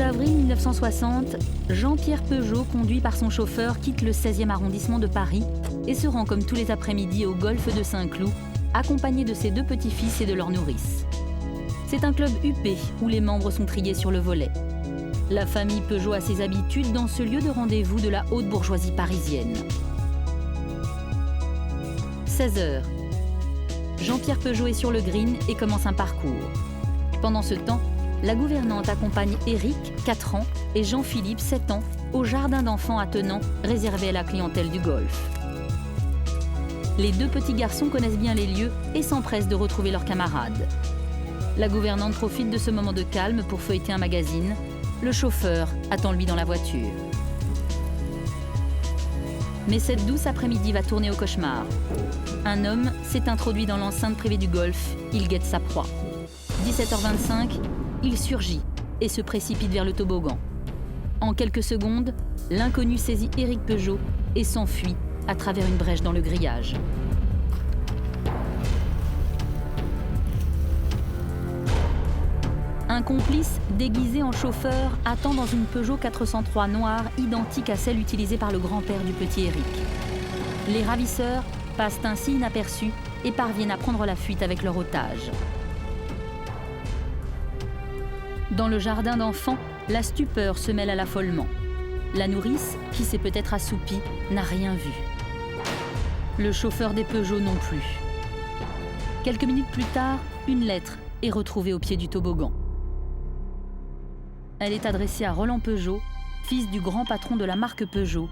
12 avril 1960, Jean-Pierre Peugeot, conduit par son chauffeur, quitte le 16e arrondissement de Paris et se rend comme tous les après-midi au golf de Saint-Cloud, accompagné de ses 2 petits-fils et de leur nourrice. C'est un club huppé où les membres sont triés sur le volet. La famille Peugeot a ses habitudes dans ce lieu de rendez-vous de la haute bourgeoisie parisienne. 16h. Jean-Pierre Peugeot est sur le green et commence un parcours. Pendant ce temps, la gouvernante accompagne Éric, 4 ans, et Jean-Philippe, 7 ans, au jardin d'enfants attenant réservé à la clientèle du golf. Les 2 petits garçons connaissent bien les lieux et s'empressent de retrouver leurs camarades. La gouvernante profite de ce moment de calme pour feuilleter un magazine. Le chauffeur attend lui dans la voiture. Mais cette douce après-midi va tourner au cauchemar. Un homme s'est introduit dans l'enceinte privée du golf. Il guette sa proie. 17h25, il surgit et se précipite vers le toboggan. En quelques secondes, l'inconnu saisit Éric Peugeot et s'enfuit à travers une brèche dans le grillage. Un complice déguisé en chauffeur attend dans une Peugeot 403 noire identique à celle utilisée par le grand-père du petit Éric. Les ravisseurs passent ainsi inaperçus et parviennent à prendre la fuite avec leur otage. Dans le jardin d'enfants, la stupeur se mêle à l'affolement. La nourrice, qui s'est peut-être assoupie, n'a rien vu. Le chauffeur des Peugeot non plus. Quelques minutes plus tard, une lettre est retrouvée au pied du toboggan. Elle est adressée à Roland Peugeot, fils du grand patron de la marque Peugeot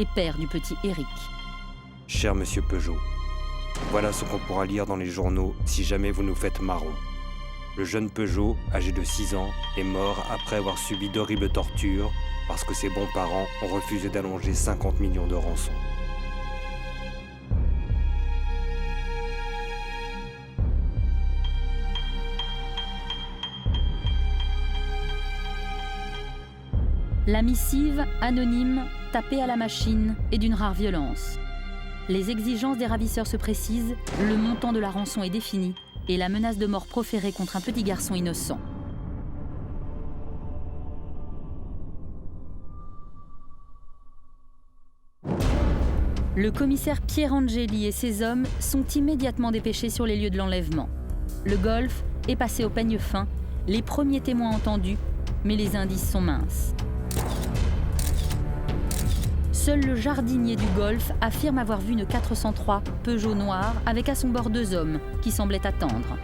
et père du petit Éric. Cher monsieur Peugeot, voilà ce qu'on pourra lire dans les journaux si jamais vous nous faites marron. Le jeune Peugeot, âgé de 6 ans, est mort après avoir subi d'horribles tortures parce que ses bons parents ont refusé d'allonger 50 millions de rançon. La missive, anonyme, tapée à la machine, est d'une rare violence. Les exigences des ravisseurs se précisent, le montant de la rançon est défini et la menace de mort proférée contre un petit garçon innocent. Le commissaire Pierre Angeli et ses hommes sont immédiatement dépêchés sur les lieux de l'enlèvement. Le golf est passé au peigne fin, les premiers témoins entendus, mais les indices sont minces. Seul le jardinier du golf affirme avoir vu une 403 Peugeot noire avec à son bord 2 hommes qui semblaient attendre.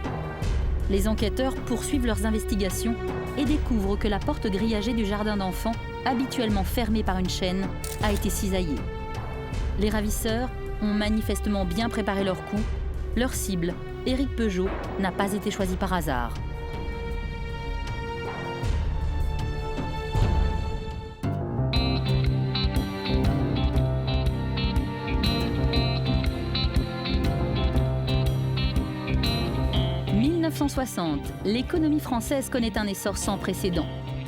Les enquêteurs poursuivent leurs investigations et découvrent que la porte grillagée du jardin d'enfants, habituellement fermée par une chaîne, a été cisaillée. Les ravisseurs ont manifestement bien préparé leur coup. Leur cible, Éric Peugeot, n'a pas été choisi par hasard. En 1960, l'économie française connaît un essor sans précédent.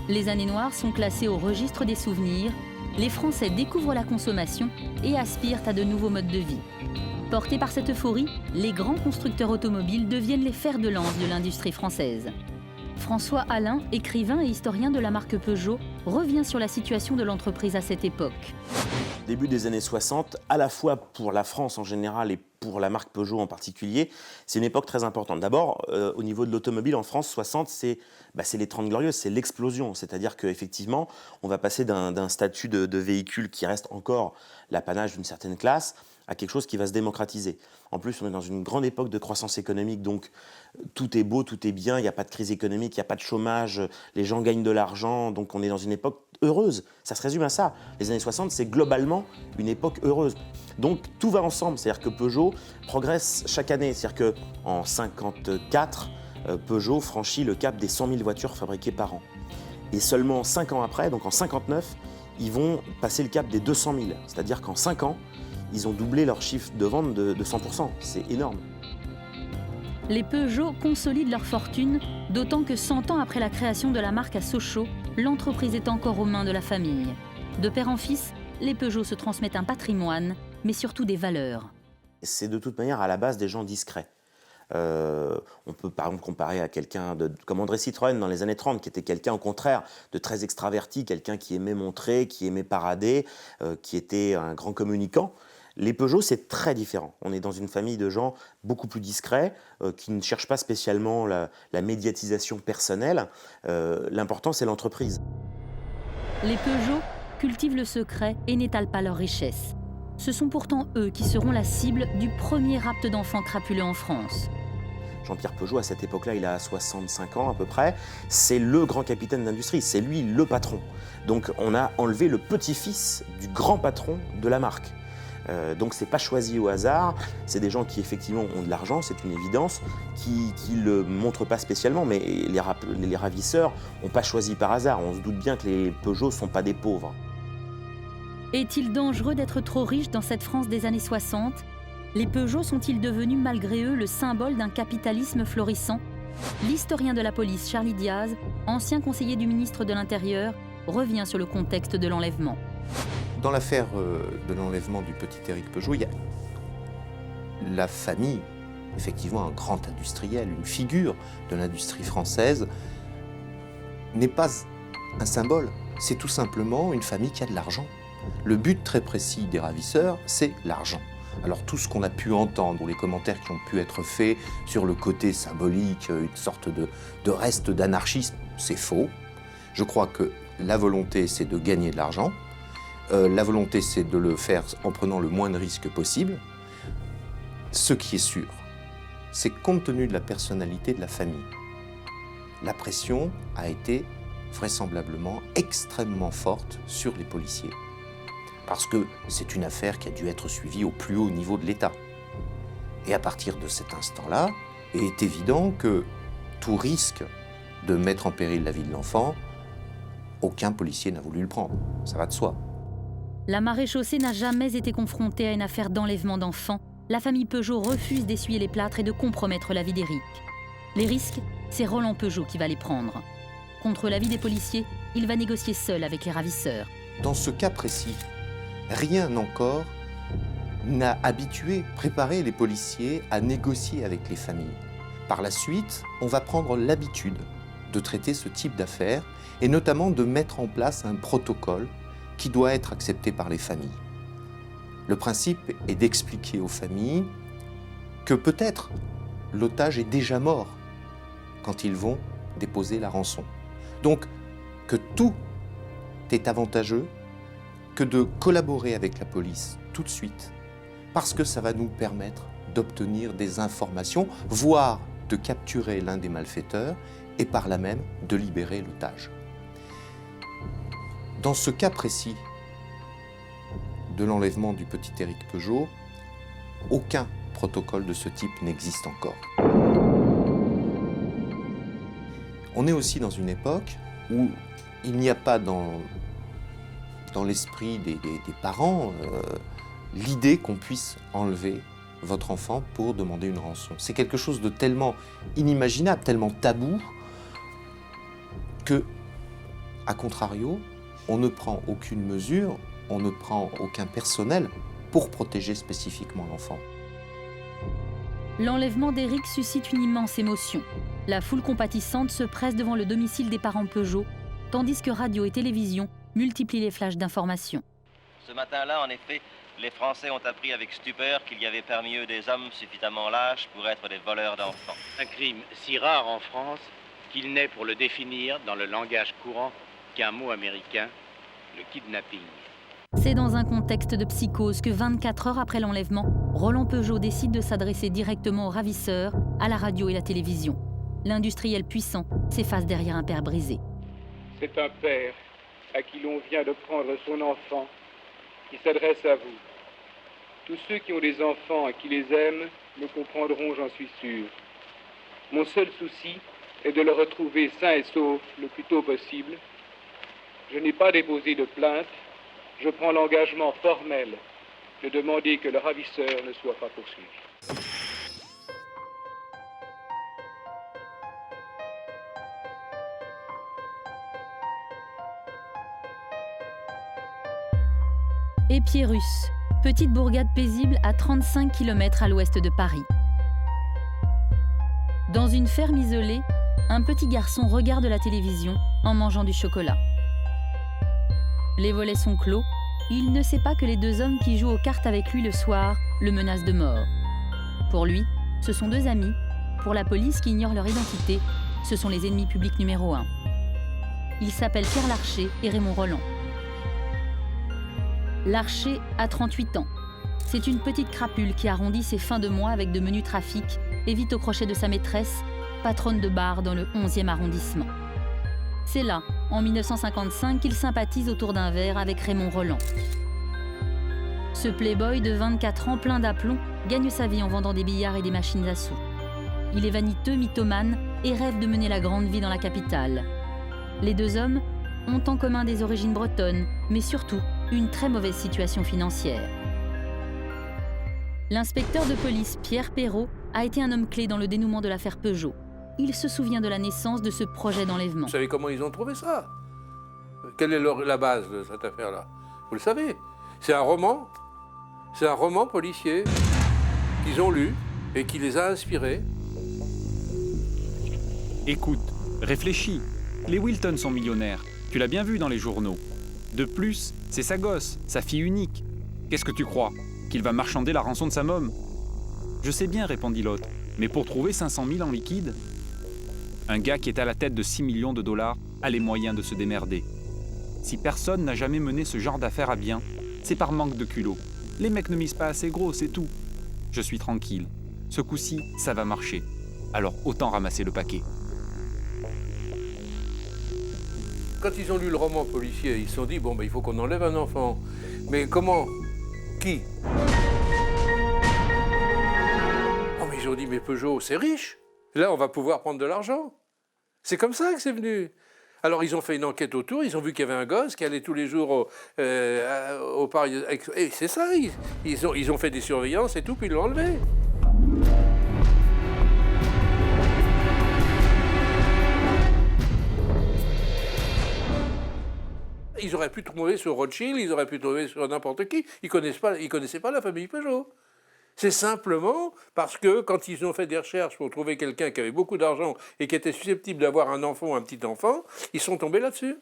Les années noires sont classées au registre des souvenirs. Les Français découvrent la consommation et aspirent à de nouveaux modes de vie. Portés par cette euphorie, les grands constructeurs automobiles deviennent les fers de lance de l'industrie française. François Alain, écrivain et historien de la marque Peugeot, revient sur la situation de l'entreprise à cette époque. Début des années 60, à la fois pour la France en général et pour la marque Peugeot en particulier, c'est une époque très importante. D'abord, au niveau de l'automobile en France, 60, c'est les 30 Glorieuses, c'est l'explosion. C'est-à-dire qu'effectivement, on va passer d'un statut de véhicule qui reste encore l'apanage d'une certaine classe à quelque chose qui va se démocratiser. En plus, on est dans une grande époque de croissance économique, donc tout est beau, tout est bien, il n'y a pas de crise économique, il n'y a pas de chômage, les gens gagnent de l'argent, donc on est dans une époque heureuse. Ça se résume à ça. Les années 60, c'est globalement une époque heureuse. Donc tout va ensemble, c'est-à-dire que Peugeot progresse chaque année. C'est-à-dire qu'en 54, Peugeot franchit le cap des 100 000 voitures fabriquées par an. Et seulement 5 ans après, donc en 59, ils vont passer le cap des 200 000. C'est-à-dire qu'en 5 ans, ils ont doublé leur chiffre de vente de 100%. C'est énorme. Les Peugeot consolident leur fortune, d'autant que 100 ans après la création de la marque à Sochaux, l'entreprise est encore aux mains de la famille. De père en fils, les Peugeot se transmettent un patrimoine, mais surtout des valeurs. C'est de toute manière à la base des gens discrets. On peut par exemple comparer à quelqu'un comme André Citroën dans les années 30, qui était quelqu'un au contraire de très extraverti, quelqu'un qui aimait montrer, qui aimait parader, qui était un grand communicant. Les Peugeot, c'est très différent. On est dans une famille de gens beaucoup plus discrets, qui ne cherchent pas spécialement la médiatisation personnelle. L'important, c'est l'entreprise. Les Peugeot cultivent le secret et n'étalent pas leur richesse. Ce sont pourtant eux qui seront la cible du premier rapt d'enfants crapuleux en France. Jean-Pierre Peugeot, à cette époque-là, il a 65 ans à peu près. C'est le grand capitaine d'industrie, c'est lui le patron. Donc on a enlevé le petit-fils du grand patron de la marque. Donc c'est pas choisi au hasard, c'est des gens qui effectivement ont de l'argent, c'est une évidence, qui le montrent pas spécialement, mais les ravisseurs n'ont pas choisi par hasard. On se doute bien que les Peugeot sont pas des pauvres. Est-il dangereux d'être trop riche dans cette France des années 60 ? Les Peugeot sont-ils devenus malgré eux le symbole d'un capitalisme florissant ? L'historien de la police Charlie Diaz, ancien conseiller du ministre de l'Intérieur, revient sur le contexte de l'enlèvement. Dans l'affaire de l'enlèvement du petit Éric Peugeot, il y a la famille, effectivement un grand industriel, une figure de l'industrie française, n'est pas un symbole, c'est tout simplement une famille qui a de l'argent. Le but très précis des ravisseurs, c'est l'argent. Alors tout ce qu'on a pu entendre, ou les commentaires qui ont pu être faits sur le côté symbolique, une sorte de reste d'anarchisme, c'est faux. Je crois que la volonté, c'est de gagner de l'argent. La volonté, c'est de le faire en prenant le moins de risques possible. Ce qui est sûr, c'est que compte tenu de la personnalité de la famille, la pression a été vraisemblablement extrêmement forte sur les policiers. Parce que c'est une affaire qui a dû être suivie au plus haut niveau de l'État. Et à partir de cet instant-là, il est évident que tout risque de mettre en péril la vie de l'enfant, aucun policier n'a voulu le prendre. Ça va de soi. La maréchaussée n'a jamais été confrontée à une affaire d'enlèvement d'enfants. La famille Peugeot refuse d'essuyer les plâtres et de compromettre la vie d'Éric. Les risques, c'est Roland Peugeot qui va les prendre. Contre l'avis des policiers, il va négocier seul avec les ravisseurs. Dans ce cas précis, rien encore n'a préparé les policiers à négocier avec les familles. Par la suite, on va prendre l'habitude de traiter ce type d'affaires et notamment de mettre en place un protocole qui doit être accepté par les familles. Le principe est d'expliquer aux familles que peut-être l'otage est déjà mort quand ils vont déposer la rançon. Donc, que tout est avantageux, que de collaborer avec la police tout de suite, parce que ça va nous permettre d'obtenir des informations, voire de capturer l'un des malfaiteurs et par là même de libérer l'otage. Dans ce cas précis de l'enlèvement du petit Éric Peugeot, aucun protocole de ce type n'existe encore. On est aussi dans une époque où il n'y a pas dans l'esprit des parents l'idée qu'on puisse enlever votre enfant pour demander une rançon. C'est quelque chose de tellement inimaginable, tellement tabou, que, à contrario, on ne prend aucune mesure, on ne prend aucun personnel pour protéger spécifiquement l'enfant. L'enlèvement d'Éric suscite une immense émotion. La foule compatissante se presse devant le domicile des parents Peugeot, tandis que radio et télévision multiplient les flashs d'informations. Ce matin-là, en effet, les Français ont appris avec stupeur qu'il y avait parmi eux des hommes suffisamment lâches pour être des voleurs d'enfants. Un crime si rare en France qu'il n'est pour le définir dans le langage courant qu'un mot américain, le kidnapping. C'est dans un contexte de psychose que 24 heures après l'enlèvement, Roland Peugeot décide de s'adresser directement aux ravisseurs, à la radio et la télévision. L'industriel puissant s'efface derrière un père brisé. C'est un père à qui l'on vient de prendre son enfant qui s'adresse à vous. Tous ceux qui ont des enfants et qui les aiment me comprendront, j'en suis sûr. Mon seul souci est de le retrouver sain et sauf le plus tôt possible. Je n'ai pas déposé de plainte. Je prends l'engagement formel de demander que le ravisseur ne soit pas poursuivi. Épierus, petite bourgade paisible à 35 km à l'ouest de Paris. Dans une ferme isolée, un petit garçon regarde la télévision en mangeant du chocolat. Les volets sont clos, il ne sait pas que les deux hommes qui jouent aux cartes avec lui le soir le menacent de mort. Pour lui, ce sont deux amis. Pour la police qui ignore leur identité, ce sont les ennemis publics numéro 1. Ils s'appellent Pierre Larcher et Raymond Roland. Larcher a 38 ans. C'est une petite crapule qui arrondit ses fins de mois avec de menus trafics et vit au crochet de sa maîtresse, patronne de bar dans le 11e arrondissement. C'est là, en 1955, qu'il sympathise autour d'un verre avec Raymond Roland. Ce playboy de 24 ans plein d'aplomb gagne sa vie en vendant des billards et des machines à sous. Il est vaniteux, mythomane et rêve de mener la grande vie dans la capitale. Les deux hommes ont en commun des origines bretonnes, mais surtout une très mauvaise situation financière. L'inspecteur de police Pierre Perrault a été un homme clé dans le dénouement de l'affaire Peugeot. Il se souvient de la naissance de ce projet d'enlèvement. Vous savez comment ils ont trouvé ça? Quelle est la base de cette affaire-là? Vous le savez. C'est un roman policier qu'ils ont lu et qui les a inspirés. Écoute, réfléchis. Les Wilton sont millionnaires. Tu l'as bien vu dans les journaux. De plus, c'est sa gosse, sa fille unique. Qu'est-ce que tu crois? Qu'il va marchander la rançon de sa môme? Je sais bien, répondit l'autre, mais pour trouver 500 000 en liquide? Un gars qui est à la tête de 6 millions de dollars a les moyens de se démerder. Si personne n'a jamais mené ce genre d'affaires à bien, c'est par manque de culot. Les mecs ne misent pas assez gros, c'est tout. Je suis tranquille. Ce coup-ci, ça va marcher. Alors autant ramasser le paquet. Quand ils ont lu le roman policier, ils se sont dit, bon, il faut qu'on enlève un enfant. Mais comment? Qui? Oh, mais ils ont dit, mais Peugeot, c'est riche. Là, on va pouvoir prendre de l'argent. C'est comme ça que c'est venu. Alors, ils ont fait une enquête autour, ils ont vu qu'il y avait un gosse qui allait tous les jours au Paris. Et c'est ça, ils ont fait des surveillances et tout, puis ils l'ont enlevé. Ils auraient pu trouver sur Rothschild, ils auraient pu trouver sur n'importe qui. Ils connaissaient pas la famille Peugeot. C'est simplement parce que quand ils ont fait des recherches pour trouver quelqu'un qui avait beaucoup d'argent et qui était susceptible d'avoir un enfant ou un petit enfant, ils sont tombés là-dessus.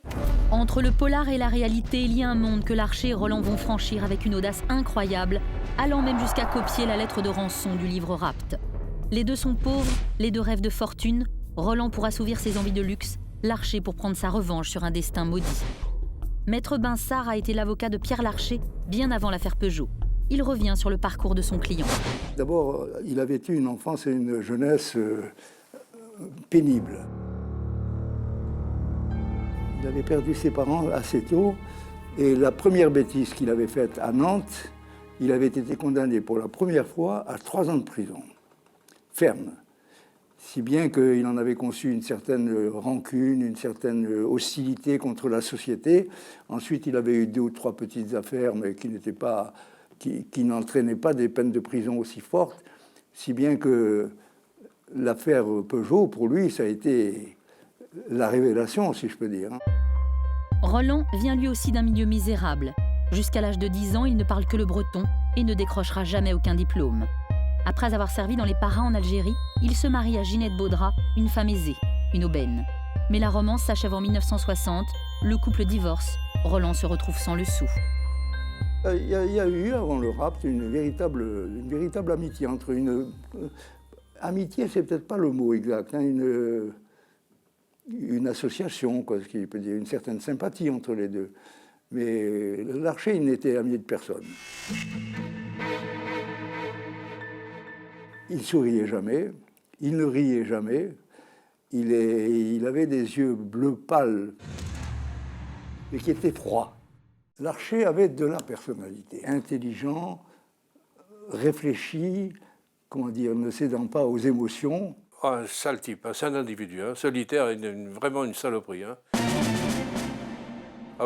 Entre le polar et la réalité, il y a un monde que Larcher et Roland vont franchir avec une audace incroyable, allant même jusqu'à copier la lettre de rançon du livre Rapt. Les deux sont pauvres, les deux rêvent de fortune, Roland pour assouvir ses envies de luxe, Larcher pour prendre sa revanche sur un destin maudit. Maître Binsart a été l'avocat de Pierre Larcher bien avant l'affaire Peugeot. Il revient sur le parcours de son client. D'abord, il avait eu une enfance et une jeunesse pénible. Il avait perdu ses parents assez tôt et la première bêtise qu'il avait faite à Nantes, il avait été condamné pour la première fois à 3 ans de prison, ferme. Si bien qu'il en avait conçu une certaine rancune, une certaine hostilité contre la société. Ensuite, il avait eu 2 ou 3 petites affaires, mais qui n'entraînaient pas des peines de prison aussi fortes, si bien que l'affaire Peugeot, pour lui, ça a été la révélation, si je peux dire. Roland vient lui aussi d'un milieu misérable. Jusqu'à l'âge de 10 ans, il ne parle que le breton et ne décrochera jamais aucun diplôme. Après avoir servi dans les paras en Algérie, il se marie à Ginette Baudrat, une femme aisée, une aubaine. Mais la romance s'achève en 1960, le couple divorce, Roland se retrouve sans le sou. Il y a eu, avant le Rapt, une véritable amitié entre amitié, c'est peut-être pas le mot exact, hein, une association, quoi, ce qui peut dire une certaine sympathie entre les deux. Mais Larcher, il n'était ami de personne. Il souriait jamais, il ne riait jamais, il avait des yeux bleu pâle, mais qui étaient froids. Larcher avait de la personnalité, intelligent, réfléchi, ne cédant pas aux émotions. Un sale type, c'est un individu, solitaire, vraiment une saloperie. Ah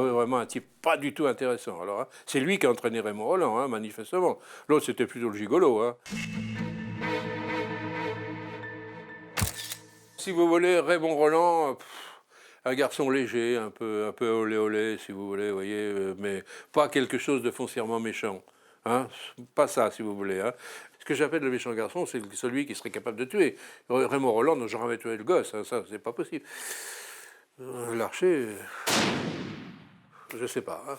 oui, vraiment un type pas du tout intéressant. Alors, c'est lui qui a entraîné Raymond Roland, manifestement. L'autre, c'était plutôt le gigolo. Si vous voulez, Raymond Roland, un garçon léger, un peu olé olé, si vous voulez, voyez, mais pas quelque chose de foncièrement méchant. Pas ça, si vous voulez. Ce que j'appelle le méchant garçon, c'est celui qui serait capable de tuer. Raymond Rolland n'a jamais tué le gosse, hein, ça, c'est pas possible. Larcher, je sais pas. Hein.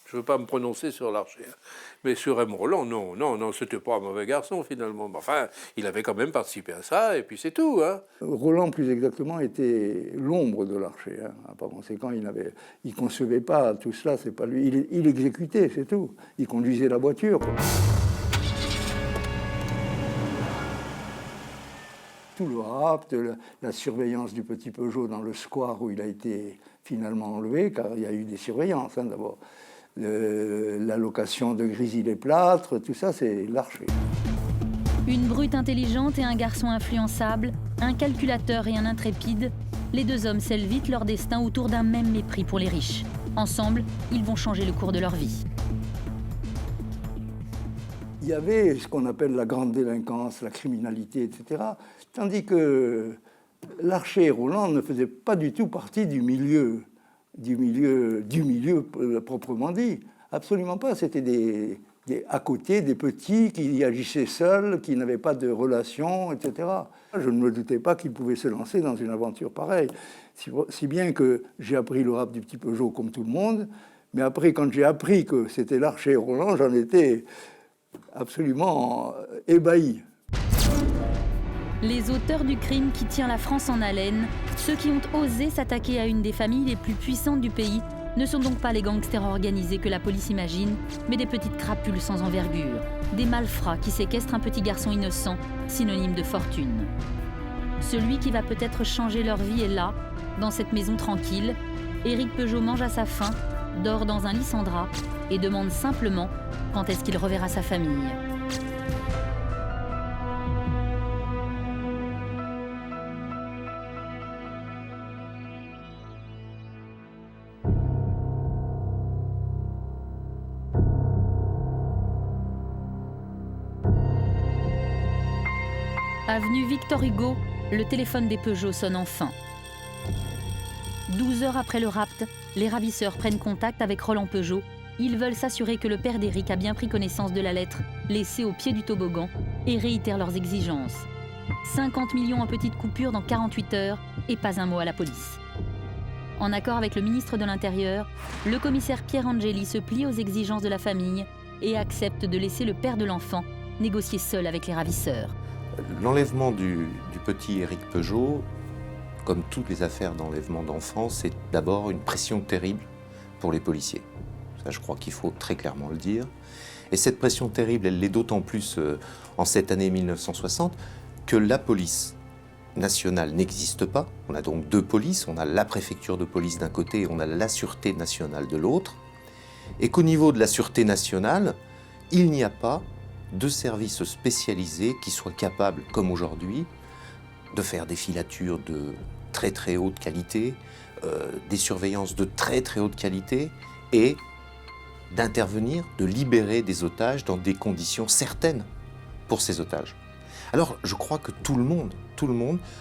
Je ne veux pas me prononcer sur Larcher. Hein. Mais sur Raymond Rolland, non, c'était pas un mauvais garçon, finalement. Mais enfin, il avait quand même participé à ça, et puis c'est tout. Hein. Rolland, plus exactement, était l'ombre de Larcher. Hein. Par conséquent, il concevait pas tout cela, c'est pas lui. Il exécutait, c'est tout. Il conduisait la voiture. Quoi. Tout le rapt, la surveillance du petit Peugeot dans le square où il a été finalement enlevé, car il y a eu des surveillances, hein, d'abord. La location de Grésy-les-Plâtres, tout ça, c'est Larcher. Une brute intelligente et un garçon influençable, un calculateur et un intrépide, les deux hommes scellent vite leur destin autour d'un même mépris pour les riches. Ensemble, ils vont changer le cours de leur vie. Il y avait ce qu'on appelle la grande délinquance, la criminalité, etc. Tandis que Larcher et Rolland ne faisaient pas du tout partie du milieu proprement dit. Absolument pas. C'était à côté des petits qui agissaient seuls, qui n'avaient pas de relations, etc. Je ne me doutais pas qu'ils pouvaient se lancer dans une aventure pareille. Si bien que j'ai appris le rap du petit Peugeot comme tout le monde, mais après, quand j'ai appris que c'était Larcher et Rolland, j'en étais absolument ébahi. Les auteurs du crime qui tient la France en haleine, ceux qui ont osé s'attaquer à une des familles les plus puissantes du pays, ne sont donc pas les gangsters organisés que la police imagine, mais des petites crapules sans envergure, des malfrats qui séquestrent un petit garçon innocent, synonyme de fortune. Celui qui va peut-être changer leur vie est là, dans cette maison tranquille. Éric Peugeot mange à sa faim, dort dans un lit sans drap et demande simplement quand est-ce qu'il reverra sa famille. Avenue Victor Hugo, le téléphone des Peugeot sonne enfin. 12 heures après le rapt, les ravisseurs prennent contact avec Roland Peugeot. Ils veulent s'assurer que le père d'Éric a bien pris connaissance de la lettre laissée au pied du toboggan et réitèrent leurs exigences. 50 millions en petites coupures dans 48 heures et pas un mot à la police. En accord avec le ministre de l'Intérieur, le commissaire Pierre Angeli se plie aux exigences de la famille et accepte de laisser le père de l'enfant négocier seul avec les ravisseurs. L'enlèvement du petit Éric Peugeot, comme toutes les affaires d'enlèvement d'enfants, c'est d'abord une pression terrible pour les policiers. Ça, je crois qu'il faut très clairement le dire. Et cette pression terrible, elle l'est d'autant plus en cette année 1960 que la police nationale n'existe pas. On a donc deux polices, on a la préfecture de police d'un côté et on a la sûreté nationale de l'autre. Et qu'au niveau de la sûreté nationale, il n'y a pas de services spécialisés qui soient capables, comme aujourd'hui, de faire des filatures de très très haute qualité, des surveillances de très très haute qualité et d'intervenir, de libérer des otages dans des conditions certaines pour ces otages. Alors je crois que tout le monde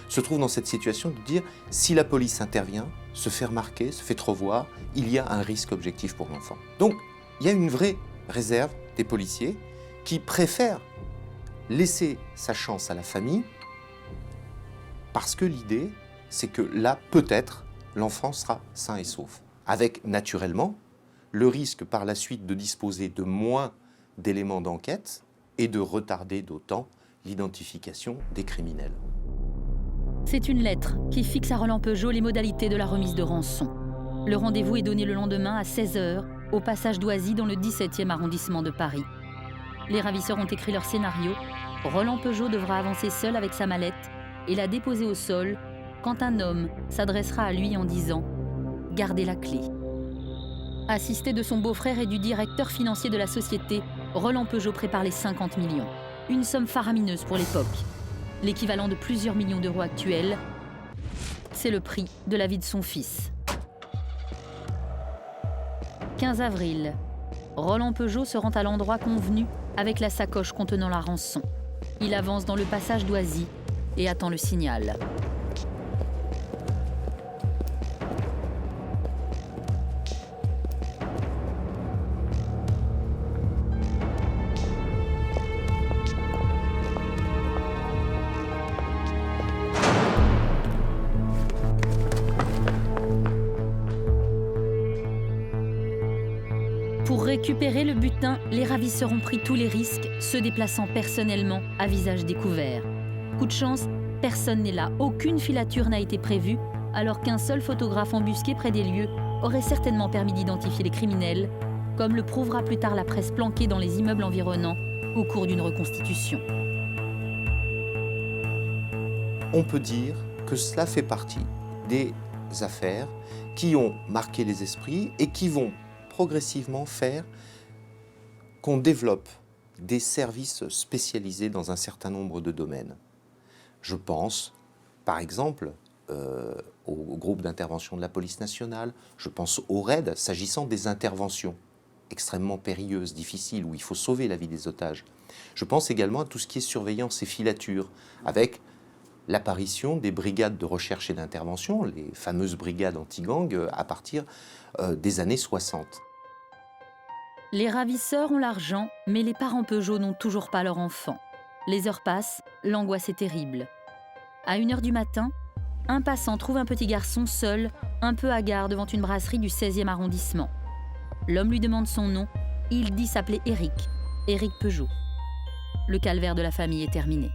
se trouve dans cette situation de dire si la police intervient, se fait remarquer, se fait trop voir, il y a un risque objectif pour l'enfant. Donc il y a une vraie réserve des policiers qui préfèrent laisser sa chance à la famille parce que l'idée, c'est que là, peut-être, l'enfant sera sain et sauf. Avec, naturellement, le risque par la suite de disposer de moins d'éléments d'enquête et de retarder d'autant l'identification des criminels. C'est une lettre qui fixe à Roland Peugeot les modalités de la remise de rançon. Le rendez-vous est donné le lendemain à 16h, au passage d'Oisy dans le 17e arrondissement de Paris. Les ravisseurs ont écrit leur scénario. Roland Peugeot devra avancer seul avec sa mallette et la déposer au sol quand un homme s'adressera à lui en disant « Gardez la clé ». Assisté de son beau-frère et du directeur financier de la société, Roland Peugeot prépare les 50 millions. Une somme faramineuse pour l'époque. L'équivalent de plusieurs millions d'euros actuels. C'est le prix de la vie de son fils. 15 avril. Roland Peugeot se rend à l'endroit convenu avec la sacoche contenant la rançon. Il avance dans le passage d'Oisy et attend le signal. Pour récupérer le butin, les ravisseurs ont pris tous les risques, se déplaçant personnellement à visage découvert. Coup de chance, personne n'est là, aucune filature n'a été prévue, alors qu'un seul photographe embusqué près des lieux aurait certainement permis d'identifier les criminels, comme le prouvera plus tard la presse planquée dans les immeubles environnants au cours d'une reconstitution. On peut dire que cela fait partie des affaires qui ont marqué les esprits et qui vont progressivement faire qu'on développe des services spécialisés dans un certain nombre de domaines. Je pense, par exemple, au groupe d'intervention de la police nationale, je pense au RAID, s'agissant des interventions extrêmement périlleuses, difficiles, où il faut sauver la vie des otages. Je pense également à tout ce qui est surveillance et filature, avec l'apparition des brigades de recherche et d'intervention, les fameuses brigades anti-gang, à partir des années 60. Les ravisseurs ont l'argent, mais les parents Peugeot n'ont toujours pas leur enfant. Les heures passent, l'angoisse est terrible. À 1h du matin, un passant trouve un petit garçon seul, un peu hagard devant une brasserie du 16e arrondissement. L'homme lui demande son nom, il dit s'appeler Éric Peugeot. Le calvaire de la famille est terminé.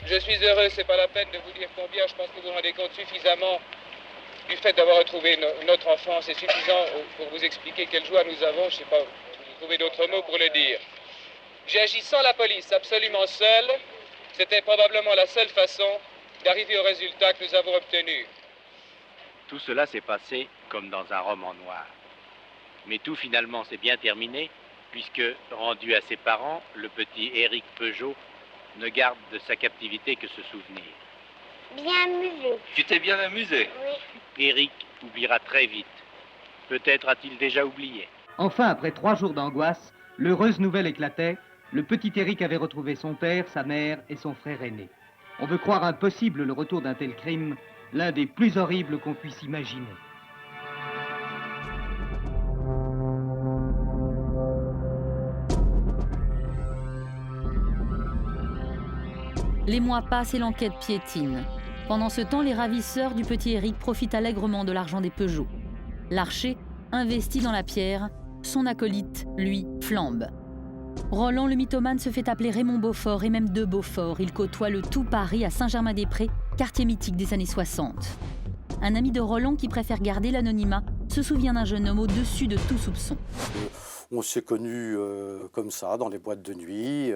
Je suis heureux, c'est pas la peine de vous dire combien, je pense que vous vous rendez compte suffisamment du fait d'avoir retrouvé notre enfant. C'est suffisant pour vous expliquer quelle joie nous avons, je sais pas, vous trouvez d'autres mots pour le dire. J'ai agi sans la police, absolument seul. C'était probablement la seule façon d'arriver au résultat que nous avons obtenu. Tout cela s'est passé comme dans un roman noir. Mais tout finalement s'est bien terminé, puisque, rendu à ses parents, le petit Éric Peugeot ne garde de sa captivité que ce souvenir. Bien amusé. Tu t'es bien amusé? Oui. Éric oubliera très vite. Peut-être a-t-il déjà oublié. Enfin, après 3 jours d'angoisse, l'heureuse nouvelle éclatait. Le petit Éric avait retrouvé son père, sa mère et son frère aîné. On veut croire impossible le retour d'un tel crime, l'un des plus horribles qu'on puisse imaginer. Les mois passent et l'enquête piétine. Pendant ce temps, les ravisseurs du petit Éric profitent allègrement de l'argent des Peugeot. L'archer investit dans la pierre, son acolyte, lui, flambe. Roland le mythomane se fait appeler Raymond Beaufort et même de Beaufort. Il côtoie le tout Paris à Saint-Germain-des-Prés, quartier mythique des années 60. Un ami de Roland qui préfère garder l'anonymat se souvient d'un jeune homme au-dessus de tout soupçon. On s'est connus comme ça, dans les boîtes de nuit.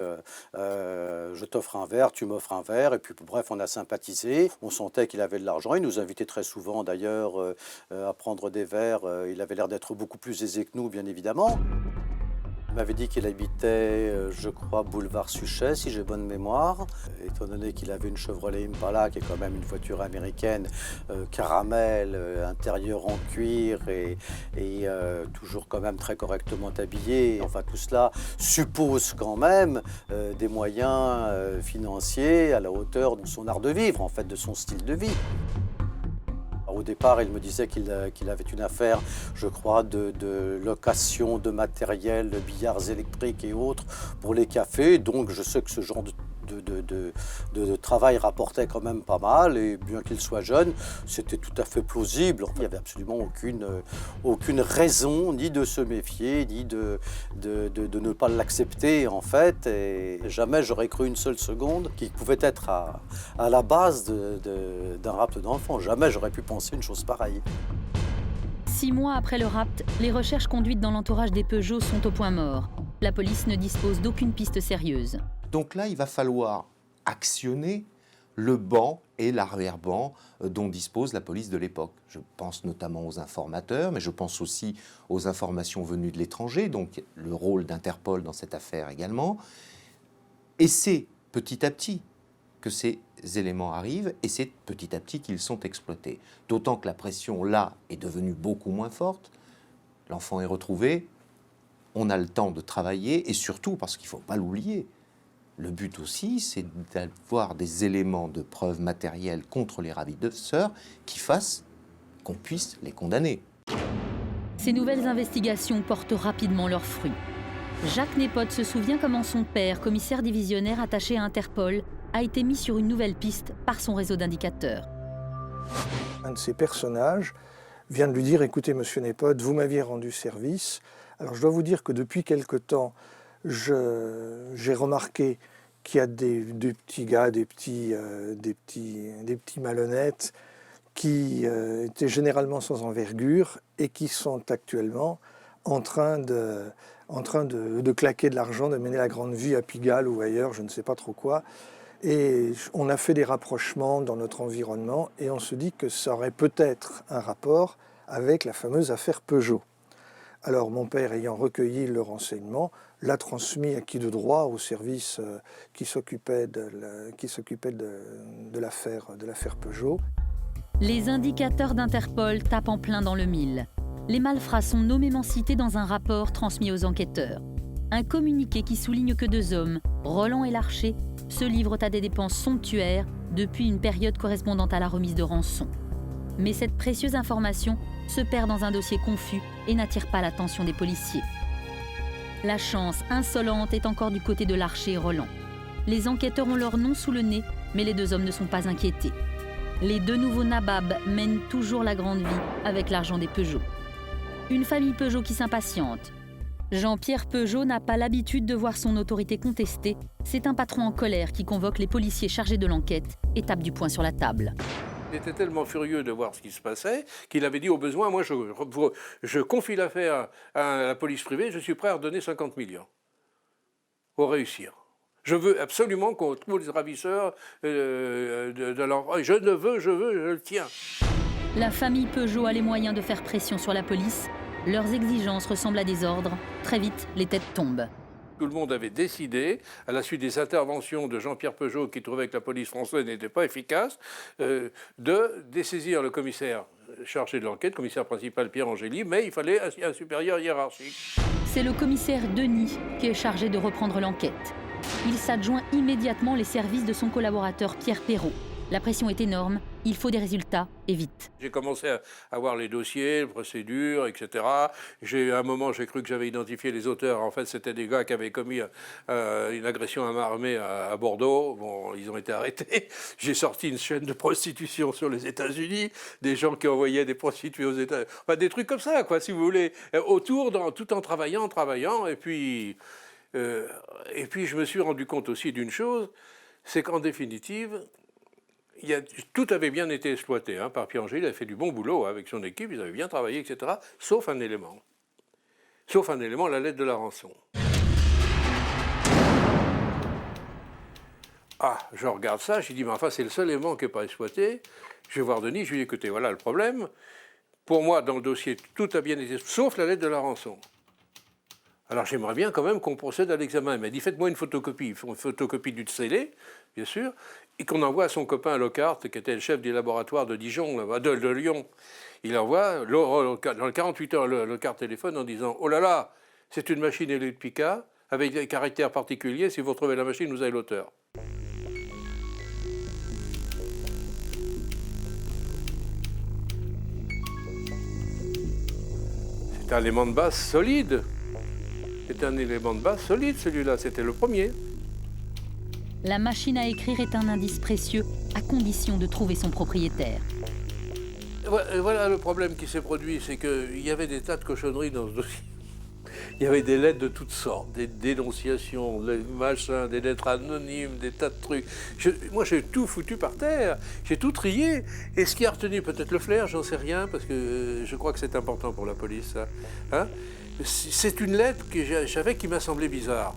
Je t'offre un verre, tu m'offres un verre. Et puis, bref, on a sympathisé. On sentait qu'il avait de l'argent. Il nous invitait très souvent, d'ailleurs, à prendre des verres. Il avait l'air d'être beaucoup plus aisé que nous, bien évidemment. Il m'avait dit qu'il habitait, je crois, boulevard Suchet, si j'ai bonne mémoire. Étant donné qu'il avait une Chevrolet Impala, qui est quand même une voiture américaine, caramel, intérieur en cuir et toujours quand même très correctement habillé. Enfin, tout cela suppose quand même des moyens financiers à la hauteur de son art de vivre, en fait, de son style de vie. Au départ, il me disait qu'il avait une affaire, je crois, de location de matériel, de billards électriques et autres pour les cafés. Donc, je sais que ce genre de travail rapportait quand même pas mal. Et bien qu'il soit jeune, c'était tout à fait plausible. Il n'y avait absolument aucune raison ni de se méfier, ni de ne pas l'accepter, en fait. Et jamais j'aurais cru une seule seconde qu'il pouvait être à la base d'un rapt d'enfant. Jamais j'aurais pu penser une chose pareille. 6 mois après le rapt, les recherches conduites dans l'entourage des Peugeot sont au point mort. La police ne dispose d'aucune piste sérieuse. Donc là, il va falloir actionner le banc et l'arrière-banc dont dispose la police de l'époque. Je pense notamment aux informateurs, mais je pense aussi aux informations venues de l'étranger, donc le rôle d'Interpol dans cette affaire également. Et c'est petit à petit que ces éléments arrivent et c'est petit à petit qu'ils sont exploités. D'autant que la pression, là, est devenue beaucoup moins forte. L'enfant est retrouvé, on a le temps de travailler et surtout, parce qu'il ne faut pas l'oublier, le but aussi, c'est d'avoir des éléments de preuve matérielle contre les ravisseurs qui fassent qu'on puisse les condamner. Ces nouvelles investigations portent rapidement leurs fruits. Jacques Népote se souvient comment son père, commissaire divisionnaire attaché à Interpol, a été mis sur une nouvelle piste par son réseau d'indicateurs. Un de ces personnages vient de lui dire « Écoutez, monsieur Népode, vous m'aviez rendu service. Alors je dois vous dire que depuis quelque temps, j'ai remarqué qu'il y a des petits gars, des petits malhonnêtes qui étaient généralement sans envergure et qui sont actuellement en train de claquer de l'argent, de mener la grande vie à Pigalle ou ailleurs, je ne sais pas trop quoi. Et on a fait des rapprochements dans notre environnement et on se dit que ça aurait peut-être un rapport avec la fameuse affaire Peugeot. Alors mon père, ayant recueilli le renseignement, l'a transmis à qui de droit au service qui s'occupait de l'affaire Peugeot. Les indicateurs d'Interpol tapent en plein dans le mille. Les malfrats sont nommément cités dans un rapport transmis aux enquêteurs. Un communiqué qui souligne que 2 hommes, Roland et Larcher, se livrent à des dépenses somptuaires depuis une période correspondant à la remise de rançon. Mais cette précieuse information se perd dans un dossier confus et n'attire pas l'attention des policiers. La chance insolente est encore du côté de Larcher et Roland. Les enquêteurs ont leur nom sous le nez, mais les 2 hommes ne sont pas inquiétés. Les 2 nouveaux nababs mènent toujours la grande vie avec l'argent des Peugeot. Une famille Peugeot qui s'impatiente. Jean-Pierre Peugeot n'a pas l'habitude de voir son autorité contestée. C'est un patron en colère qui convoque les policiers chargés de l'enquête et tape du poing sur la table. Il était tellement furieux de voir ce qui se passait qu'il avait dit au besoin, moi je confie l'affaire à la police privée, je suis prêt à redonner 50 millions. Pour réussir. Je veux absolument qu'on trouve les ravisseurs de leur... Je le tiens. La famille Peugeot a les moyens de faire pression sur la police. Leurs exigences ressemblent à des ordres. Très vite, les têtes tombent. Tout le monde avait décidé, à la suite des interventions de Jean-Pierre Peugeot, qui trouvait que la police française n'était pas efficace, de dessaisir le commissaire chargé de l'enquête, commissaire principal Pierre Angély, mais il fallait un supérieur hiérarchique. C'est le commissaire Denis qui est chargé de reprendre l'enquête. Il s'adjoint immédiatement les services de son collaborateur Pierre Perrault. La pression est énorme, il faut des résultats, et vite. J'ai commencé à voir les dossiers, les procédures, etc. À un moment, j'ai cru que j'avais identifié les auteurs. En fait, c'était des gars qui avaient commis une agression à main armée à Bordeaux. Bon, ils ont été arrêtés. J'ai sorti une chaîne de prostitution sur les États-Unis, des gens qui envoyaient des prostituées aux États-Unis. Enfin, des trucs comme ça, quoi, si vous voulez. Autour, tout en travaillant. Et puis, je me suis rendu compte aussi d'une chose, c'est qu'en définitive... tout avait bien été exploité par Pierre Angély, il a fait du bon boulot avec son équipe, ils avaient bien travaillé, etc. Sauf un élément. La lettre de la rançon. Ah, je regarde ça, je dis, mais enfin, c'est le seul élément qui n'est pas exploité. Je vais voir Denis, je lui dis, écoutez, voilà le problème. Pour moi, dans le dossier, tout a bien été, sauf la lettre de la rançon. Alors j'aimerais bien quand même qu'on procède à l'examen. Il m'a dit, faites-moi une photocopie du scellé, bien sûr, et qu'on envoie à son copain Lockhart, qui était le chef du laboratoire de Dijon, de Lyon. Il envoie, dans les 48 heures, Lockhart téléphone en disant, oh là là, c'est une machine élue de Picard, avec des caractères particuliers, si vous retrouvez la machine, vous avez l'auteur. C'est un élément de base solide. C'est un élément de base solide, celui-là. C'était le premier. La machine à écrire est un indice précieux, à condition de trouver son propriétaire. Voilà le problème qui s'est produit, c'est qu'il y avait des tas de cochonneries dans ce dossier. Il y avait des lettres de toutes sortes, des dénonciations, des machins, des lettres anonymes, des tas de trucs. Moi, j'ai tout foutu par terre, j'ai tout trié. Et ce qui a retenu peut-être le flair, j'en sais rien, parce que je crois que c'est important pour la police, ça. Hein? C'est une lettre que j'avais qui m'a semblé bizarre.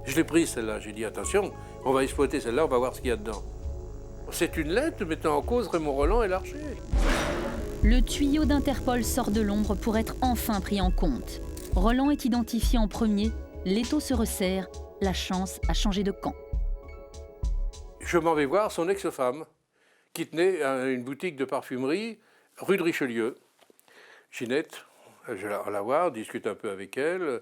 Je l'ai prise, celle-là. J'ai dit, attention, on va exploiter celle-là, on va voir ce qu'il y a dedans. C'est une lettre mettant en cause Raymond Roland et Larcher. Le tuyau d'Interpol sort de l'ombre pour être enfin pris en compte. Roland est identifié en premier, l'étau se resserre, la chance a changé de camp. Je m'en vais voir son ex-femme, qui tenait une boutique de parfumerie, rue de Richelieu. Ginette, je la vois, on discute un peu avec elle.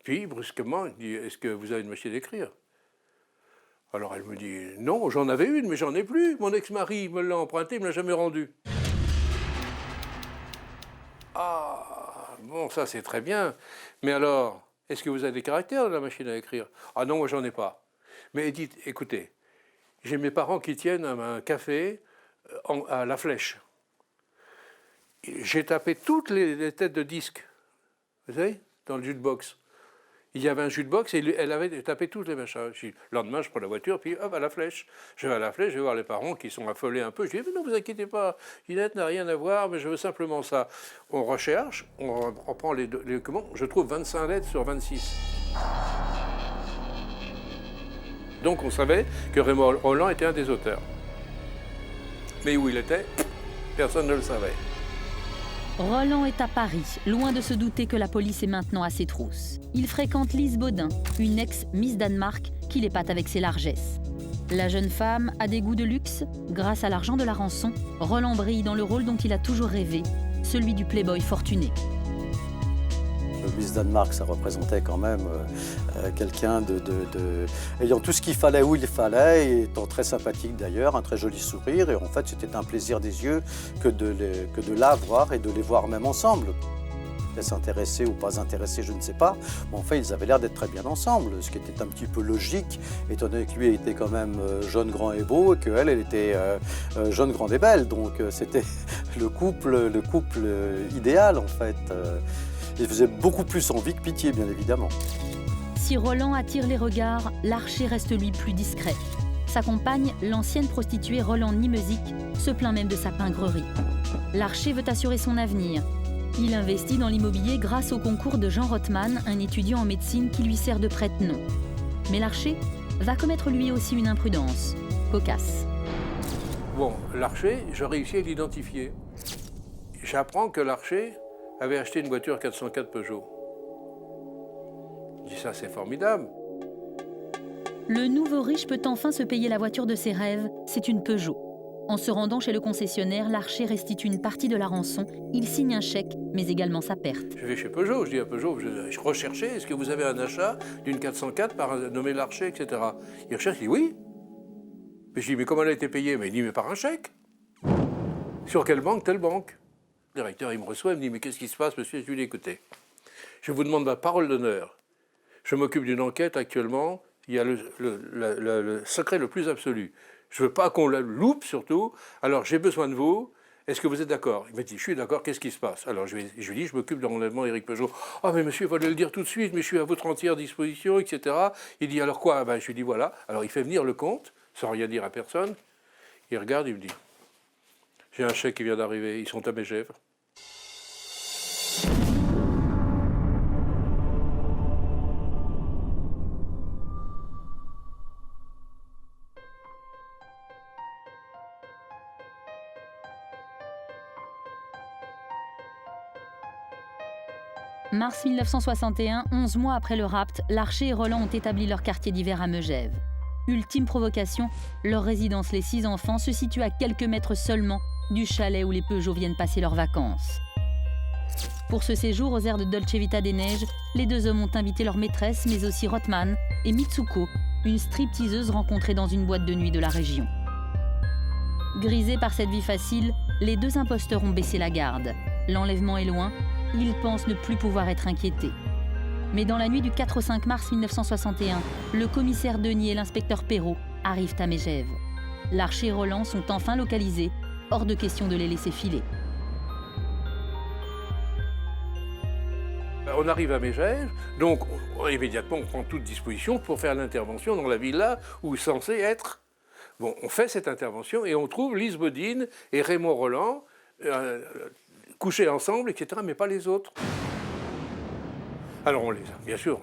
Puis, brusquement, elle dit, est-ce que vous avez une machine d'écrire? Alors elle me dit, non, j'en avais une, mais j'en ai plus. Mon ex-mari me l'a empruntée, il ne me l'a jamais rendue. Ah, bon, ça c'est très bien. Mais alors, est-ce que vous avez des caractères de la machine à écrire? Ah non, moi j'en ai pas. Mais dites, écoutez, j'ai mes parents qui tiennent un café à la flèche. J'ai tapé toutes les têtes de disques, vous savez, dans le jukebox. Il y avait un jukebox et elle avait tapé tous les machins. Le lendemain, je prends la voiture, puis hop, à la flèche. Je vais à la flèche, je vais voir les parents qui sont affolés un peu. Je dis, mais non, vous inquiétez pas, Ginette n'a rien à voir, mais je veux simplement ça. On recherche, on reprend les documents, je trouve 25 lettres sur 26. Donc on savait que Raymond Rolland était un des auteurs. Mais où il était, personne ne le savait. Rolland est à Paris, loin de se douter que la police est maintenant à ses trousses. Il fréquente Lise Baudin, une ex-Miss Danemark qui l'épate avec ses largesses. La jeune femme a des goûts de luxe. Grâce à l'argent de la rançon, Rolland brille dans le rôle dont il a toujours rêvé, celui du playboy fortuné. Miss Danemark, ça représentait quand même quelqu'un ayant tout ce qu'il fallait où il fallait, et étant très sympathique d'ailleurs, un très joli sourire. Et en fait, c'était un plaisir des yeux que de la voir et de les voir même ensemble. S'intéresser ou pas intéressés, je ne sais pas. Mais en fait, ils avaient l'air d'être très bien ensemble, ce qui était un petit peu logique, étant donné que lui était quand même jeune, grand et beau, et qu'elle, elle était jeune, grande et belle. Donc c'était le couple idéal, en fait. Il faisait beaucoup plus envie que pitié, bien évidemment. Si Rolland attire les regards, l'archer reste lui plus discret. Sa compagne, l'ancienne prostituée Rolande Nimesic, se plaint même de sa pingrerie. L'archer veut assurer son avenir. Il investit dans l'immobilier grâce au concours de Jean Rothman, un étudiant en médecine qui lui sert de prête-nom. Mais l'archer va commettre lui aussi une imprudence. Cocasse. Bon, l'archer, je réussis à l'identifier. J'apprends que l'archer avait acheté une voiture 404 Peugeot. Je dis ça, c'est formidable. Le nouveau riche peut enfin se payer la voiture de ses rêves, c'est une Peugeot. En se rendant chez le concessionnaire, l'archer restitue une partie de la rançon. Il signe un chèque, mais également sa perte. Je vais chez Peugeot, je dis à Peugeot, je recherchais, est-ce que vous avez un achat d'une 404 par nommé l'archer, etc. Il recherche, il dit oui. Mais je dis, mais comment elle a été payée? Mais il dit, mais par un chèque. Sur quelle banque? Telle banque. Le directeur, il me reçoit, il me dit, mais qu'est-ce qui se passe, monsieur? Je lui dis, écoutez, je vous demande ma parole d'honneur. Je m'occupe d'une enquête actuellement, il y a le secret le plus absolu. Je ne veux pas qu'on la loupe, surtout. Alors, j'ai besoin de vous. Est-ce que vous êtes d'accord? Il m'a dit, je suis d'accord, qu'est-ce qui se passe? Alors, je lui dis, je m'occupe de l'enlèvement Éric Peugeot. Ah, mais monsieur, il fallait le dire tout de suite, mais je suis à votre entière disposition, etc. Il dit, alors quoi? Ben, je lui dis, voilà. Alors, il fait venir le compte, sans rien dire à personne. Il regarde, il me dit, j'ai un chèque qui vient d'arriver, ils sont à Megève. Mars 1961, 11 mois après le rapt, l'archer et Rolland ont établi leur quartier d'hiver à Megève. Ultime provocation, leur résidence, les 6 enfants, se situe à quelques mètres seulement du chalet où les Peugeot viennent passer leurs vacances. Pour ce séjour aux aires de Dolce Vita des Neiges, les 2 hommes ont invité leur maîtresse, mais aussi Rothman et Mitsuko, une stripteaseuse rencontrée dans une boîte de nuit de la région. Grisés par cette vie facile, les 2 imposteurs ont baissé la garde. L'enlèvement est loin. Ils pensent ne plus pouvoir être inquiétés. Mais dans la nuit du 4 au 5 mars 1961, le commissaire Denis et l'inspecteur Perrault arrivent à Megève. L'archer et Rolland sont enfin localisés, hors de question de les laisser filer. On arrive à Megève, donc immédiatement on prend toute disposition pour faire l'intervention dans la villa où est censé être. Bon, on fait cette intervention et on trouve Lise Baudin et Raymond Rolland couchés ensemble, etc., mais pas les autres. Alors, bien sûr,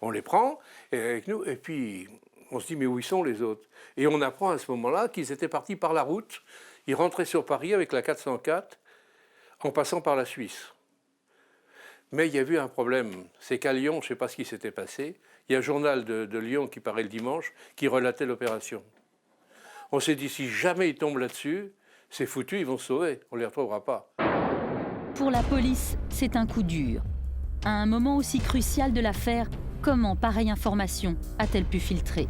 on les prend avec nous, et puis on se dit, mais où ils sont les autres? Et on apprend à ce moment-là qu'ils étaient partis par la route. Ils rentraient sur Paris avec la 404, en passant par la Suisse. Mais il y a eu un problème, c'est qu'à Lyon, je ne sais pas ce qui s'était passé, il y a un journal de Lyon qui paraît le dimanche, qui relatait l'opération. On s'est dit, si jamais ils tombent là-dessus, c'est foutu, ils vont se sauver, on ne les retrouvera pas. Pour la police, c'est un coup dur. À un moment aussi crucial de l'affaire, comment pareille information a-t-elle pu filtrer?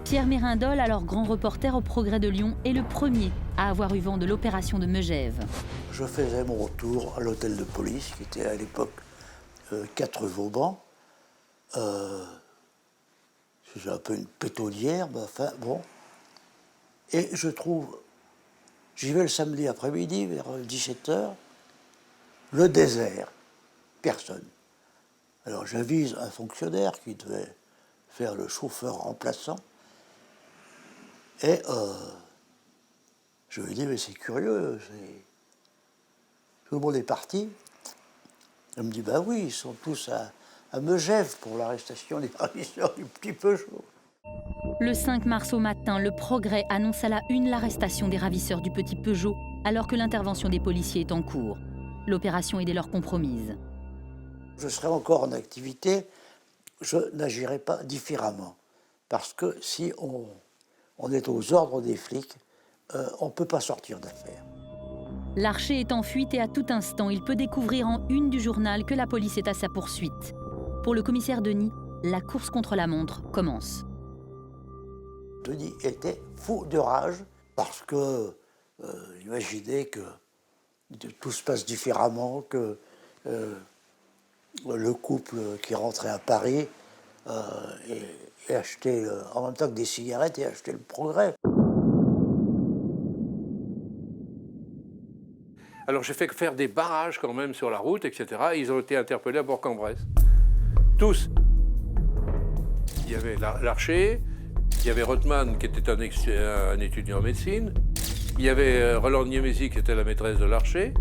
Pierre Mérindol, alors grand reporter au Progrès de Lyon, est le premier à avoir eu vent de l'opération de Megève. Je faisais mon retour à l'hôtel de police, qui était à l'époque 4 Vauban. C'est un peu une pétaudière, mais enfin, bon. Et je trouve, j'y vais le samedi après-midi, vers 17h, le désert, personne. Alors j'avise un fonctionnaire qui devait faire le chauffeur remplaçant, et je lui dis, mais c'est curieux, tout le monde est parti. Elle me dit, bah oui, ils sont tous à Megève pour l'arrestation des ravisseurs du petit Peugeot. Le 5 mars au matin, le Progrès annonce à la une l'arrestation des ravisseurs du petit Peugeot, alors que l'intervention des policiers est en cours. L'opération est dès lors compromise. Je serai encore en activité, je n'agirai pas différemment. Parce que si on est aux ordres des flics, on ne peut pas sortir d'affaire. Larcher est en fuite et à tout instant, il peut découvrir en une du journal que la police est à sa poursuite. Pour le commissaire Denis, la course contre la montre commence. Denis était fou de rage parce que imaginez que tout se passe différemment, que le couple qui rentrait à Paris et achetait en même temps que des cigarettes et achetait le Progrès. Alors j'ai fait faire des barrages quand même sur la route, etc. Ils ont été interpellés à Bourg-en-Bresse. Tous. Il y avait Larcher, il y avait Rothman qui était un étudiant en médecine, il y avait Roland Niemézy qui était la maîtresse de Larcher,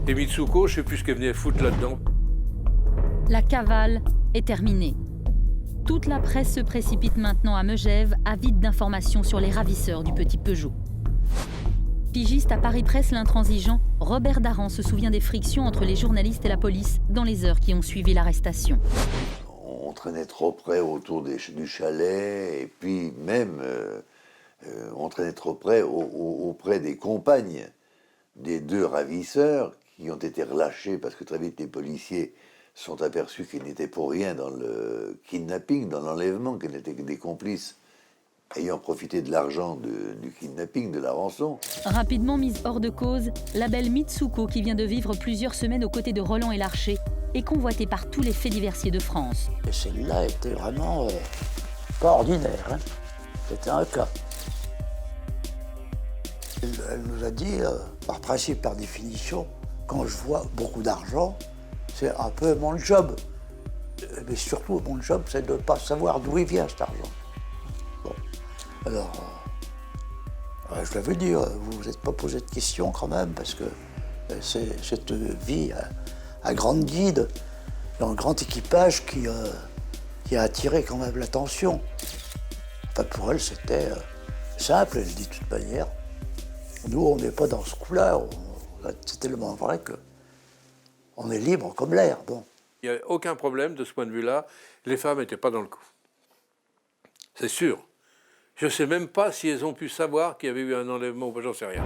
et Mitsuko, je ne sais plus ce qu'elle venait foutre là-dedans. La cavale est terminée. Toute la presse se précipite maintenant à Megève, avide d'informations sur les ravisseurs du petit Peugeot. Pigiste à Paris Presse, l'intransigeant, Robert Daran se souvient des frictions entre les journalistes et la police dans les heures qui ont suivi l'arrestation. On traînait trop près autour du chalet, et puis même on traînait trop près auprès des compagnes des deux ravisseurs qui ont été relâchés parce que très vite les policiers sont aperçus qu'ils n'étaient pour rien dans le kidnapping, dans l'enlèvement, qu'ils n'étaient que des complices ayant profité de l'argent du kidnapping, de la rançon. Rapidement mise hors de cause, la belle Mitsuko, qui vient de vivre plusieurs semaines aux côtés de Roland et Larcher, est convoitée par tous les faits diversiers de France. Et celle-là était vraiment pas ordinaire. Hein. C'était un cas. Elle nous a dit, par principe, par définition, quand je vois beaucoup d'argent, c'est un peu mon job. Mais surtout, mon job, c'est de ne pas savoir d'où il vient, cet argent. Bon. Alors, je l'avais dit, vous vous êtes pas posé de questions quand même, parce que c'est cette vie à grande guide, un grand équipage qui a attiré quand même l'attention. Enfin, pour elle, c'était simple, elle dit de toute manière. Nous, on n'est pas dans ce coup-là. C'est tellement vrai qu'on est libre comme l'air. Bon. Il n'y a aucun problème de ce point de vue-là. Les femmes n'étaient pas dans le coup. C'est sûr. Je ne sais même pas si elles ont pu savoir qu'il y avait eu un enlèvement ou j'en sais rien.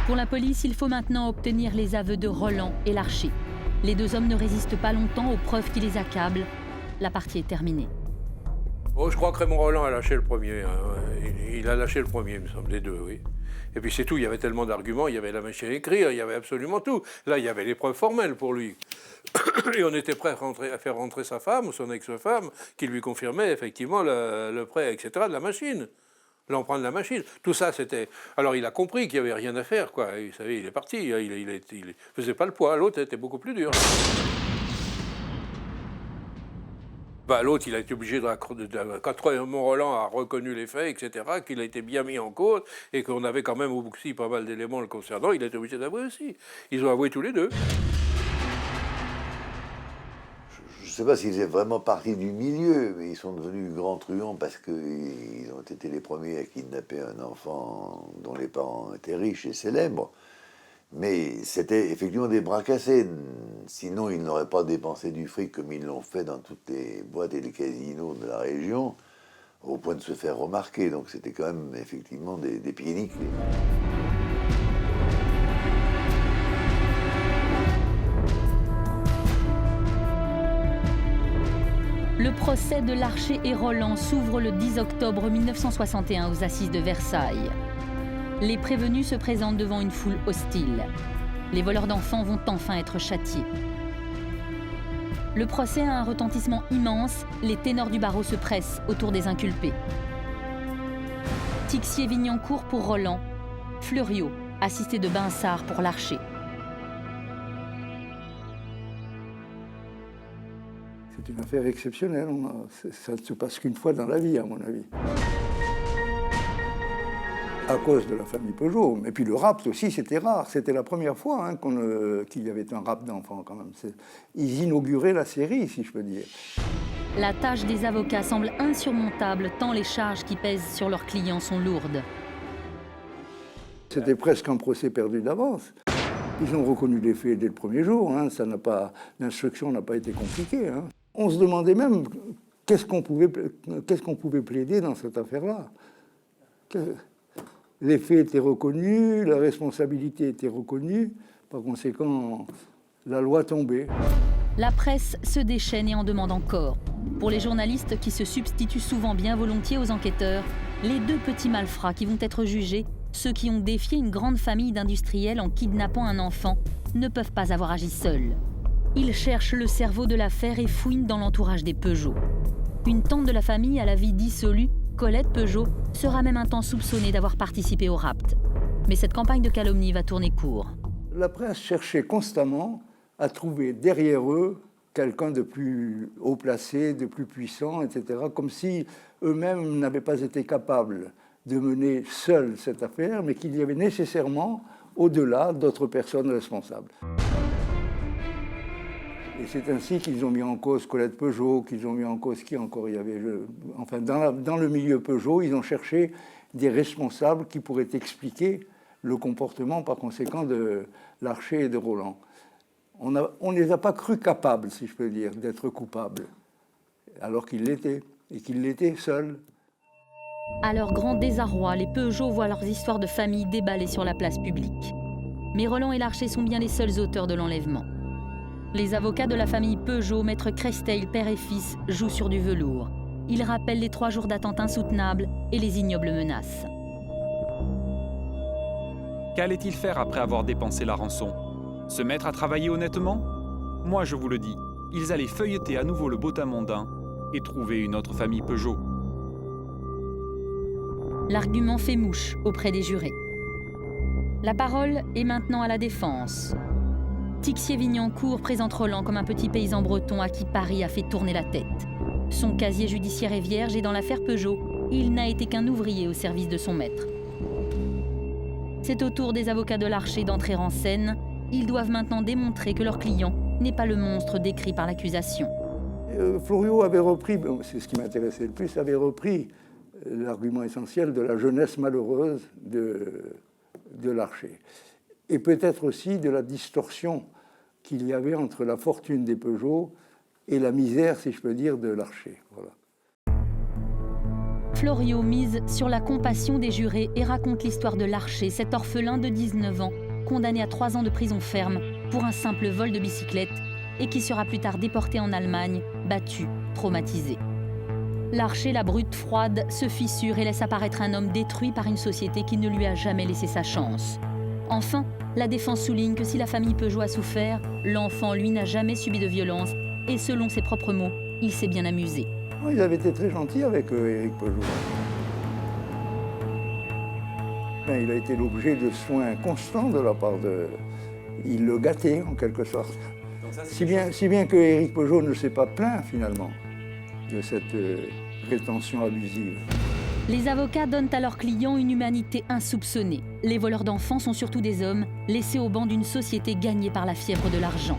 Pour la police, il faut maintenant obtenir les aveux de Roland et Larcher. Les deux hommes ne résistent pas longtemps aux preuves qui les accablent. La partie est terminée. Oh, je crois que Raymond Roland a lâché le premier. Hein. Il a lâché le premier, il me semble, les deux, oui. Et puis c'est tout, il y avait tellement d'arguments, il y avait la machine à écrire, il y avait absolument tout. Là, il y avait les preuves formelles pour lui. Et on était prêt à faire rentrer sa femme ou son ex-femme, qui lui confirmait effectivement le prêt, etc., de la machine. L'emprunt de la machine. Tout ça, c'était... Alors, il a compris qu'il n'y avait rien à faire, quoi. Vous savez, il est parti, il faisait pas le poids. L'autre était beaucoup plus dur. Bah, l'autre, il a été obligé quand Raymond Roland a reconnu les faits, etc., qu'il a été bien mis en cause et qu'on avait quand même aussi pas mal d'éléments le concernant, il a été obligé d'avouer aussi. Ils ont avoué tous les deux. Je ne sais pas s'ils étaient vraiment partis du milieu, mais ils sont devenus grands truands parce qu'ils ont été les premiers à kidnapper un enfant dont les parents étaient riches et célèbres. Mais c'était effectivement des bras cassés. Sinon, ils n'auraient pas dépensé du fric comme ils l'ont fait dans toutes les boîtes et les casinos de la région, au point de se faire remarquer. Donc c'était quand même effectivement des pieds nickelés. Le procès de Larcher et Roland s'ouvre le 10 octobre 1961 aux Assises de Versailles. Les prévenus se présentent devant une foule hostile. Les voleurs d'enfants vont enfin être châtiés. Le procès a un retentissement immense. Les ténors du barreau se pressent autour des inculpés. Tixier-Vignancourt pour Roland, Fleuriot, assisté de Binsart pour Larcher. C'est une affaire exceptionnelle. Ça ne se passe qu'une fois dans la vie, à mon avis. À cause de la famille Peugeot. Et puis le rapt aussi, c'était rare. C'était la première fois qu'il y avait un rapt d'enfants, quand même. Ils inauguraient la série, si je peux dire. La tâche des avocats semble insurmontable, tant les charges qui pèsent sur leurs clients sont lourdes. C'était presque un procès perdu d'avance. Ils ont reconnu les faits dès le premier jour. L'instruction n'a pas été compliquée. On se demandait même qu'est-ce qu'on pouvait plaider dans cette affaire-là. Les faits étaient reconnus, la responsabilité était reconnue. Par conséquent, la loi tombait. La presse se déchaîne et en demande encore. Pour les journalistes qui se substituent souvent bien volontiers aux enquêteurs, les deux petits malfrats qui vont être jugés, ceux qui ont défié une grande famille d'industriels en kidnappant un enfant, ne peuvent pas avoir agi seuls. Ils cherchent le cerveau de l'affaire et fouinent dans l'entourage des Peugeot. Une tante de la famille à la vie dissolue, Colette Peugeot, sera même un temps soupçonnée d'avoir participé au rapt. Mais cette campagne de calomnie va tourner court. La presse cherchait constamment à trouver derrière eux quelqu'un de plus haut placé, de plus puissant, etc., comme si eux-mêmes n'avaient pas été capables de mener seuls cette affaire, mais qu'il y avait nécessairement, au-delà, d'autres personnes responsables. Et c'est ainsi qu'ils ont mis en cause Colette Peugeot, qu'ils ont mis en cause qui encore il y avait. Dans le milieu Peugeot, ils ont cherché des responsables qui pourraient expliquer le comportement, par conséquent, de Larcher et de Roland. On ne les a pas crus capables, si je peux dire, d'être coupables, alors qu'ils l'étaient, et qu'ils l'étaient seuls. À leur grand désarroi, les Peugeot voient leurs histoires de famille déballées sur la place publique. Mais Roland et Larcher sont bien les seuls auteurs de l'enlèvement. Les avocats de la famille Peugeot, maître Cresteil, père et fils, jouent sur du velours. Ils rappellent les 3 jours d'attente insoutenables et les ignobles menaces. Qu'allait-il faire après avoir dépensé la rançon? Se mettre à travailler honnêtement? Moi, je vous le dis, ils allaient feuilleter à nouveau le bottin mondain et trouver une autre famille Peugeot. L'argument fait mouche auprès des jurés. La parole est maintenant à la défense. Tixier-Vignancourt présente Roland comme un petit paysan breton à qui Paris a fait tourner la tête. Son casier judiciaire est vierge et dans l'affaire Peugeot, il n'a été qu'un ouvrier au service de son maître. C'est au tour des avocats de Larcher d'entrer en scène. Ils doivent maintenant démontrer que leur client n'est pas le monstre décrit par l'accusation. Fleuriot avait repris, c'est ce qui m'intéressait le plus, avait repris l'argument essentiel de la jeunesse malheureuse de Larcher. Et peut-être aussi de la distorsion qu'il y avait entre la fortune des Peugeot et la misère, si je peux dire, de Larcher. Voilà. Fleuriot mise sur la compassion des jurés et raconte l'histoire de Larcher, cet orphelin de 19 ans, condamné à 3 ans de prison ferme pour un simple vol de bicyclette et qui sera plus tard déporté en Allemagne, battu, traumatisé. Larcher, la brute froide, se fissure et laisse apparaître un homme détruit par une société qui ne lui a jamais laissé sa chance. Enfin, la défense souligne que si la famille Peugeot a souffert, l'enfant, lui, n'a jamais subi de violence et selon ses propres mots, il s'est bien amusé. Il avait été très gentil avec Éric Peugeot. Il a été l'objet de soins constants de la part de... Il le gâtait, en quelque sorte. Si bien que Éric Peugeot ne s'est pas plaint, finalement, de cette rétention abusive. Les avocats donnent à leurs clients une humanité insoupçonnée. Les voleurs d'enfants sont surtout des hommes, laissés au banc d'une société gagnée par la fièvre de l'argent.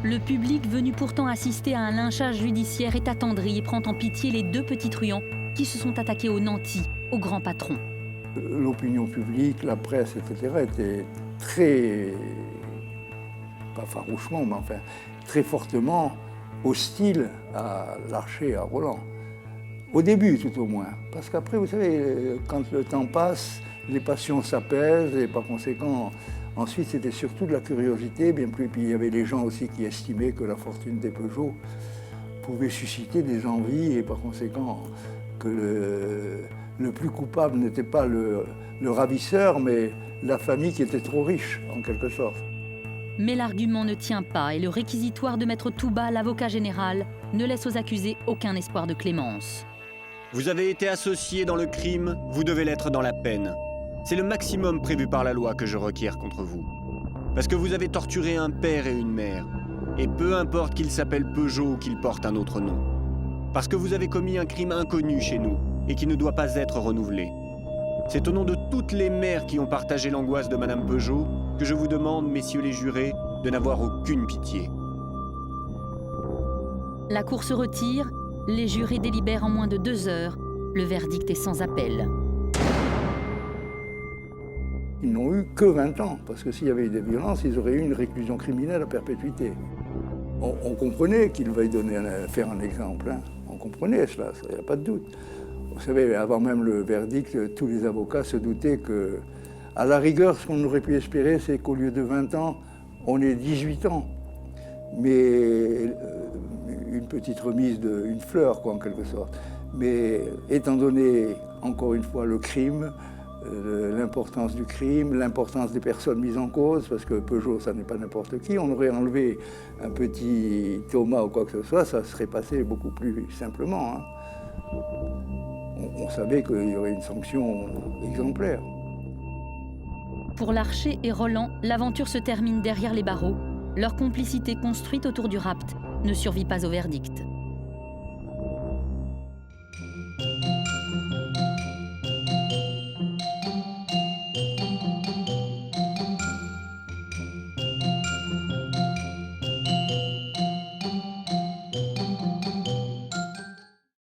Le public, venu pourtant assister à un lynchage judiciaire, est attendri et prend en pitié les 2 petits truands qui se sont attaqués aux nantis, au grand patron. L'opinion publique, la presse, etc., était très, pas farouchement, mais enfin, très fortement hostile à Larcher et à Roland. Au début, tout au moins. Parce qu'après, vous savez, quand le temps passe, les passions s'apaisent et par conséquent, ensuite, c'était surtout de la curiosité, bien plus. Puis il y avait les gens aussi qui estimaient que la fortune des Peugeot pouvait susciter des envies et par conséquent que le plus coupable n'était pas le ravisseur, mais la famille qui était trop riche, en quelque sorte. Mais l'argument ne tient pas et le réquisitoire de maître Touba, l'avocat général, ne laisse aux accusés aucun espoir de clémence. Vous avez été associé dans le crime, vous devez l'être dans la peine. C'est le maximum prévu par la loi que je requiers contre vous. Parce que vous avez torturé un père et une mère. Et peu importe qu'il s'appelle Peugeot ou qu'il porte un autre nom. Parce que vous avez commis un crime inconnu chez nous et qui ne doit pas être renouvelé. C'est au nom de toutes les mères qui ont partagé l'angoisse de Madame Peugeot que je vous demande, messieurs les jurés, de n'avoir aucune pitié. La cour se retire, les jurés délibèrent en moins de 2 heures. Le verdict est sans appel. Ils n'ont eu que 20 ans, parce que s'il y avait eu des violences, ils auraient eu une réclusion criminelle à perpétuité. On comprenait qu'il veuille faire un exemple, hein. On comprenait cela, il n'y a pas de doute. Vous savez, avant même le verdict, tous les avocats se doutaient que, à la rigueur, ce qu'on aurait pu espérer, c'est qu'au lieu de 20 ans, on ait 18 ans. Mais une petite remise, une fleur, quoi, en quelque sorte. Mais étant donné, encore une fois, le crime, l'importance du crime, l'importance des personnes mises en cause, parce que Peugeot, ça n'est pas n'importe qui, on aurait enlevé un petit Thomas ou quoi que ce soit, ça serait passé beaucoup plus simplement, hein. On savait qu'il y aurait une sanction exemplaire. Pour Larcher et Roland, l'aventure se termine derrière les barreaux. Leur complicité construite autour du rapt ne survit pas au verdict.